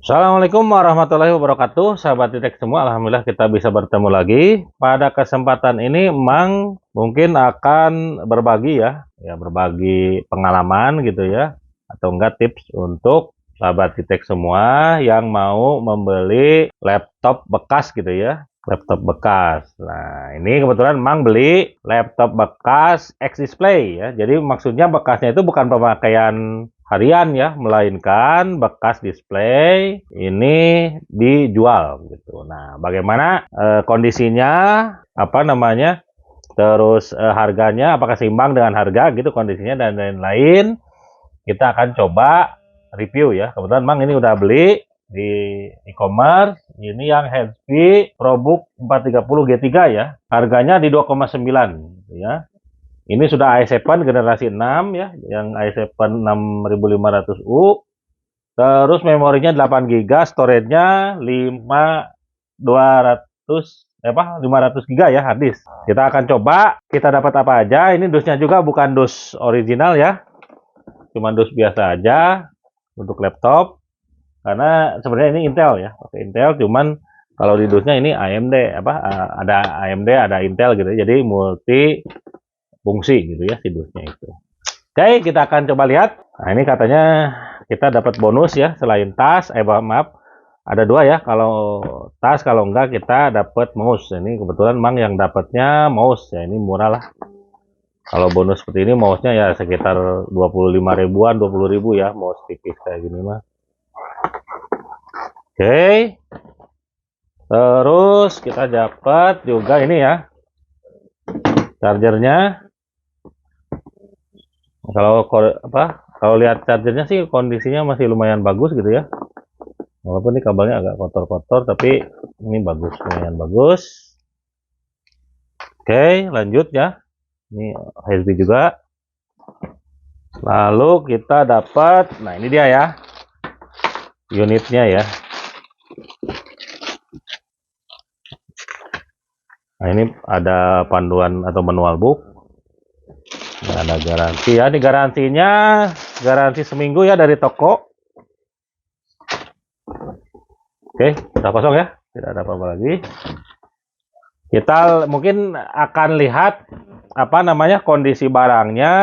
Assalamualaikum warahmatullahi wabarakatuh, sahabat Titek semua. Alhamdulillah kita bisa bertemu lagi. Pada kesempatan ini, Mang mungkin akan berbagi berbagi pengalaman gitu ya, atau enggak tips untuk sahabat Titek semua yang mau membeli laptop bekas gitu ya, laptop bekas. Nah, ini kebetulan Mang beli laptop bekas X-Display ya. Jadi maksudnya bekasnya itu bukan pemakaian harian ya, melainkan bekas display ini dijual gitu. Nah, bagaimana kondisinya, apa namanya, terus harganya, apakah seimbang dengan harga gitu kondisinya dan lain-lain. Kita akan coba review ya. Kebetulan Mang ini udah beli di e-commerce. Ini yang HP ProBook 430 G3 ya. Harganya di 2,9 ya. Ini sudah i7 generasi 6 ya, yang i7 6500U. Terus memorinya 8 GB, storage-nya 500 GB ya, hard disk. Kita akan coba kita dapat apa aja. Ini dusnya juga bukan dus original ya. Cuma dus biasa aja untuk laptop. Karena sebenarnya ini Intel ya, pakai Intel, cuman kalau di dusnya ini AMD ada AMD, ada Intel gitu. Jadi multi fungsi gitu ya si dusnya itu. Oke, kita akan coba lihat. Nah, ini katanya kita dapat bonus ya, selain tas, maaf, ada dua ya. Kalau tas, kalau enggak kita dapat mouse. Ini kebetulan Mang yang dapatnya mouse ya, ini murah lah. Kalau bonus seperti ini mouse-nya ya sekitar 25 ribuan, 20 ribu ya, mouse tipis kayak gini mah. Oke. Terus kita dapat juga ini ya, chargernya. Kalau lihat chargernya sih kondisinya masih lumayan bagus gitu ya. Walaupun ini kabelnya agak kotor-kotor, tapi ini bagus, lumayan bagus. Oke, lanjut ya. Ini USB juga. Lalu kita dapat, nah ini dia ya, unitnya ya. Nah ini ada panduan atau manual book. Ini ada garansi ya. Ini garansinya garansi seminggu ya dari toko. Oke, udah kosong ya. Tidak ada apa-apa lagi. Kita mungkin akan lihat kondisi barangnya,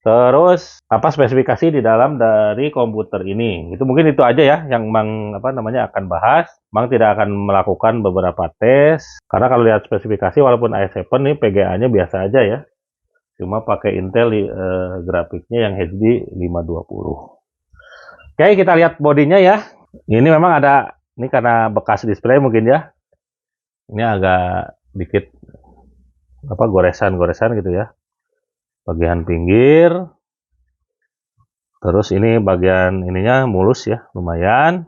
terus spesifikasi di dalam dari komputer ini. Itu mungkin itu aja ya yang Mang akan bahas. Mang tidak akan melakukan beberapa tes karena kalau lihat spesifikasi walaupun i7 nih PGA-nya biasa aja ya. Cuma pakai Intel grafiknya yang HD 520. Oke, kita lihat bodinya ya. Ini memang ada, ini karena bekas display mungkin ya. Ini agak dikit goresan-goresan gitu ya. Bagian pinggir. Terus ini bagian ininya mulus ya, lumayan.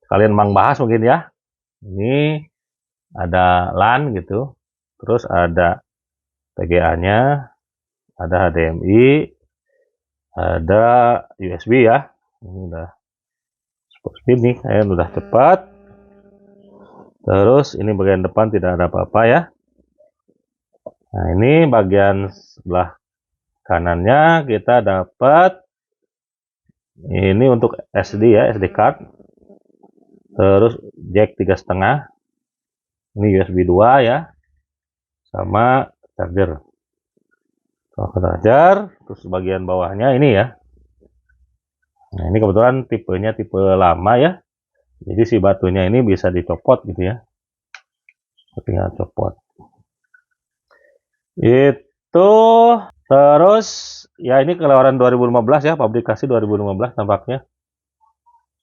Kalian Mang bahas mungkin ya. Ini ada LAN gitu. Terus ada PGA-nya, ada HDMI, ada USB ya. Ini udah seperti ini, udah cepat. Terus ini bagian depan tidak ada apa-apa ya. Nah, ini bagian sebelah kanannya kita dapat ini untuk SD ya, SD card. Terus jack 3,5. Ini USB 2 ya. Sama charger. Terus bagian bawahnya ini ya. Nah, ini kebetulan tipenya tipe lama ya. Jadi si batunya ini bisa dicopot gitu ya. Tinggal copot. Itu terus ya ini keluaran 2015 ya, publikasi 2015 tampaknya.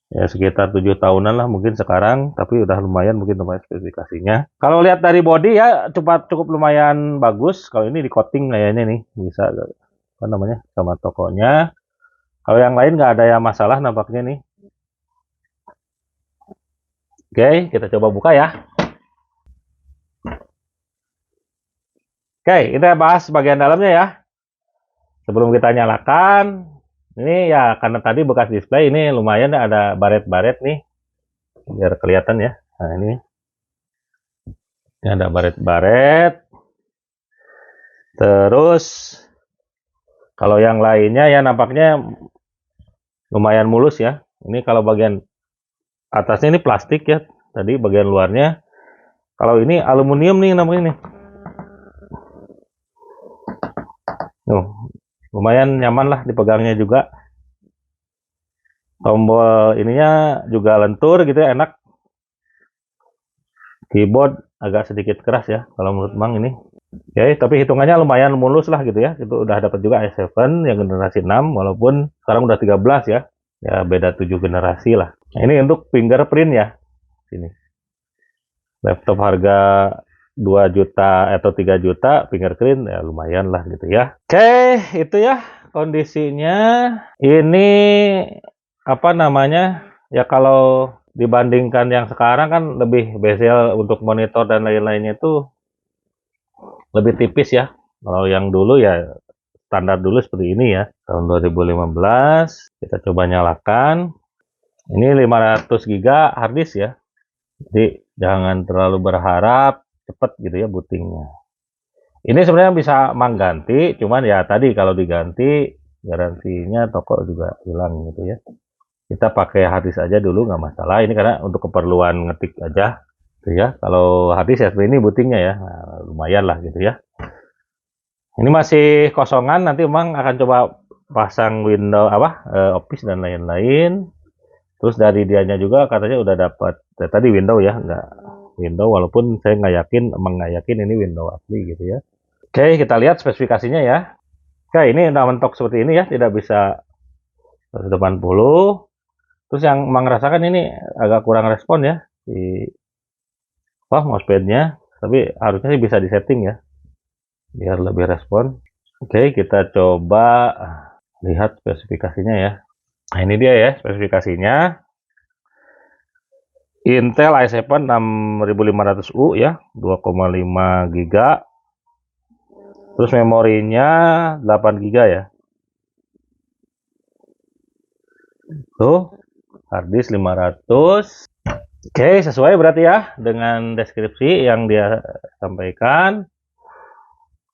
Ya sekitar 7 tahunan lah mungkin sekarang, tapi udah lumayan mungkin lumayan spesifikasinya. Kalau lihat dari body ya cukup lumayan bagus. Kalau ini di coating kayaknya nih bisa sama tokonya. Kalau yang lain nggak ada yang masalah nampaknya nih. Oke, kita coba buka ya. Oke, kita bahas bagian dalamnya ya. Sebelum kita nyalakan, ini ya karena tadi bekas display ini lumayan ada baret-baret nih. Biar kelihatan ya. Nah, ini ada baret-baret. Terus kalau yang lainnya ya nampaknya lumayan mulus ya. Ini kalau bagian atasnya ini plastik ya, tadi bagian luarnya. Kalau ini aluminium nih namanya nih. Lumayan nyaman lah dipegangnya juga. Tombol ininya juga lentur gitu ya, enak. Keyboard agak sedikit keras ya kalau menurut Mang ini. Oke, tapi hitungannya lumayan mulus lah gitu ya. Itu udah dapat juga i7 yang generasi 6 walaupun sekarang udah 13 ya. Ya beda 7 generasi lah. Nah, ini untuk fingerprint ya. Sini. Laptop harga 2 juta atau 3 juta, fingerprint ya lumayan lah gitu ya. Oke, itu ya kondisinya. Ini apa namanya? Ya kalau dibandingkan yang sekarang kan lebih bezel untuk monitor dan lain-lainnya itu lebih tipis ya. Kalau yang dulu ya standar dulu seperti ini ya. Tahun 2015 kita coba nyalakan. Ini 500 GB harddisk ya. Jadi jangan terlalu berharap cepet gitu ya bootingnya. Ini sebenarnya bisa mengganti, cuman ya tadi kalau diganti garansinya toko juga hilang gitu ya. Kita pakai harddisk aja dulu nggak masalah. Ini karena untuk keperluan ngetik aja gitu ya. Kalau harddisk ya seperti ini bootingnya ya, nah, lumayan lah gitu ya. Ini masih kosongan, nanti Mang akan coba pasang Windows Office dan lain-lain. Terus dari dianya juga katanya udah dapat tadi Windows ya, nggak Windows walaupun saya nggak yakin, emang nggak yakin ini Windows asli gitu ya. Oke, kita lihat spesifikasinya ya. Oke, ini udah mentok seperti ini ya, tidak bisa 180. Terus yang Mang rasakan ini agak kurang respon ya di mousepadnya, tapi harusnya sih bisa disetting ya biar lebih respon. Oke, kita coba lihat spesifikasinya ya. Nah, ini dia ya spesifikasinya. Intel i7 6500U ya, 2,5 GB. Terus memorinya 8 GB ya. Tuh, harddisk 500. Oke, sesuai berarti ya dengan deskripsi yang dia sampaikan.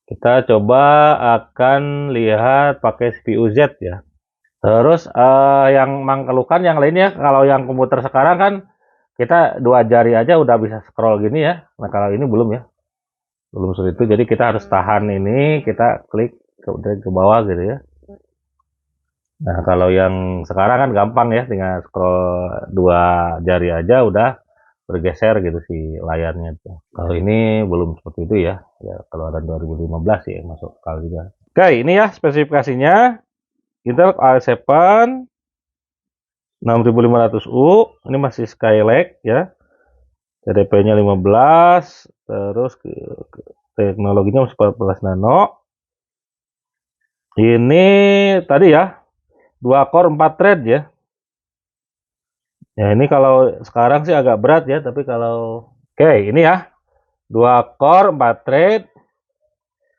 Kita coba akan lihat pakai CPU Z ya. Terus yang Mang keluhkan yang lainnya, kalau yang komputer sekarang kan kita 2 jari aja udah bisa scroll gini ya. Nah kalau ini belum ya, belum seperti itu. Jadi kita harus tahan ini, kita klik ke bawah gitu ya. Nah kalau yang sekarang kan gampang ya, tinggal scroll 2 jari aja udah bergeser gitu si layarnya tuh. Kalau ini belum seperti itu ya. Ya keluaran 2015 ya masuk akal juga. Oke, ini ya spesifikasinya. Intel i7 6500U, ini masih Skylake ya. TDP-nya 15, terus teknologinya 14 nano. Ini tadi ya, 2 core 4 thread ya. Ya ini kalau sekarang sih agak berat ya, tapi kalau ini ya 2 core 4 thread.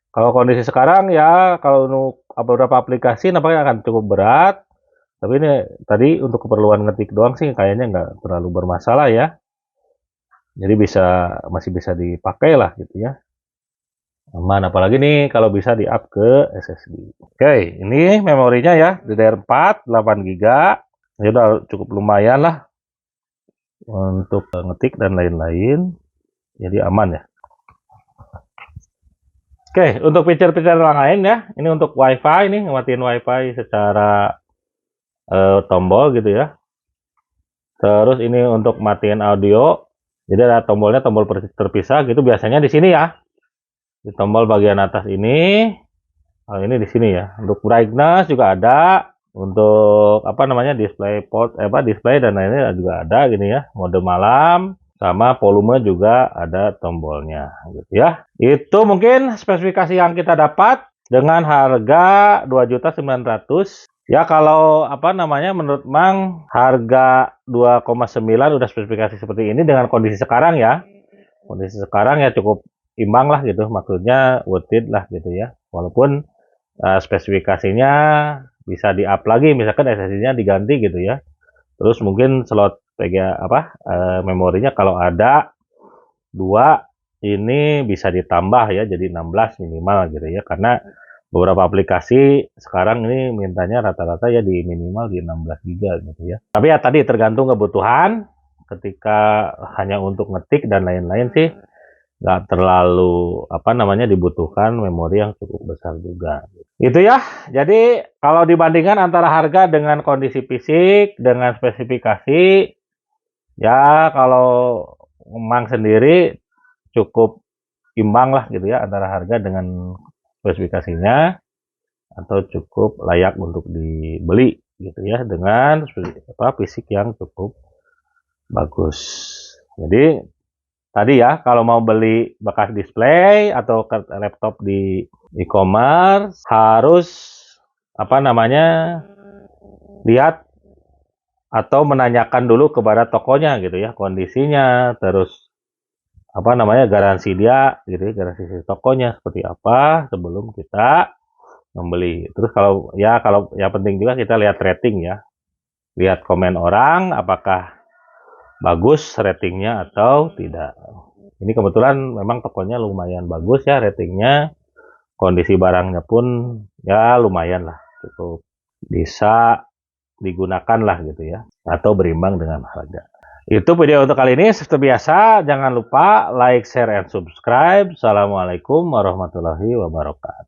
Kalau kondisi sekarang ya kalau untuk beberapa aplikasi nampaknya akan cukup berat. Tapi ini tadi untuk keperluan ngetik doang sih kayaknya nggak terlalu bermasalah ya. Jadi masih bisa dipakai lah gitu ya. Aman, apalagi nih kalau bisa di-up ke SSD. Oke, ini memorinya ya DDR4 8 GB. Ini udah cukup lumayan lah untuk ngetik dan lain-lain. Jadi aman ya. Oke, untuk fitur-fitur yang lain ya. Ini untuk WiFi nih, ngematiin WiFi secara tombol gitu ya. Terus ini untuk matiin audio. Jadi ada tombolnya, tombol terpisah gitu biasanya di sini ya. Di tombol bagian atas ini. Oh, ini di sini ya. Untuk brightness juga ada. Untuk display port display dan lainnya juga ada gini ya. Mode malam sama volume juga ada tombolnya gitu ya. Itu mungkin spesifikasi yang kita dapat dengan harga 2.900.000. Ya kalau menurut Mang harga 2,9 udah spesifikasi seperti ini dengan kondisi sekarang ya. Kondisi sekarang ya cukup imbang lah gitu, maksudnya worth it lah gitu ya. Walaupun spesifikasinya bisa di-up lagi, misalkan SSD-nya diganti gitu ya. Terus mungkin slot memorinya kalau ada 2 ini bisa ditambah ya jadi 16 minimal gitu ya, karena beberapa aplikasi sekarang ini mintanya rata-rata ya di minimal di 16 GB gitu ya. Tapi ya tadi tergantung kebutuhan. ketika hanya untuk ngetik dan lain-lain sih nggak terlalu dibutuhkan memori yang cukup besar juga. Itu ya. Jadi kalau dibandingkan antara harga dengan kondisi fisik dengan spesifikasi, ya kalau Mang sendiri cukup imbang lah gitu ya antara harga dengan spesifikasinya, atau cukup layak untuk dibeli gitu ya dengan fisik yang cukup bagus. Jadi tadi ya, kalau mau beli bekas display atau laptop di e-commerce harus lihat atau menanyakan dulu kepada tokonya gitu ya kondisinya, terus garansi dia gitu ya, garansi si tokonya seperti apa sebelum kita membeli. Terus kalau ya penting juga kita lihat rating ya, lihat komen orang apakah bagus ratingnya atau tidak. Ini kebetulan memang tokonya lumayan bagus ya ratingnya, kondisi barangnya pun ya lumayan lah, cukup bisa digunakan lah gitu ya, atau berimbang dengan harga. Itu video untuk kali ini. Seperti biasa, jangan lupa like, share, and subscribe. Assalamualaikum warahmatullahi wabarakatuh.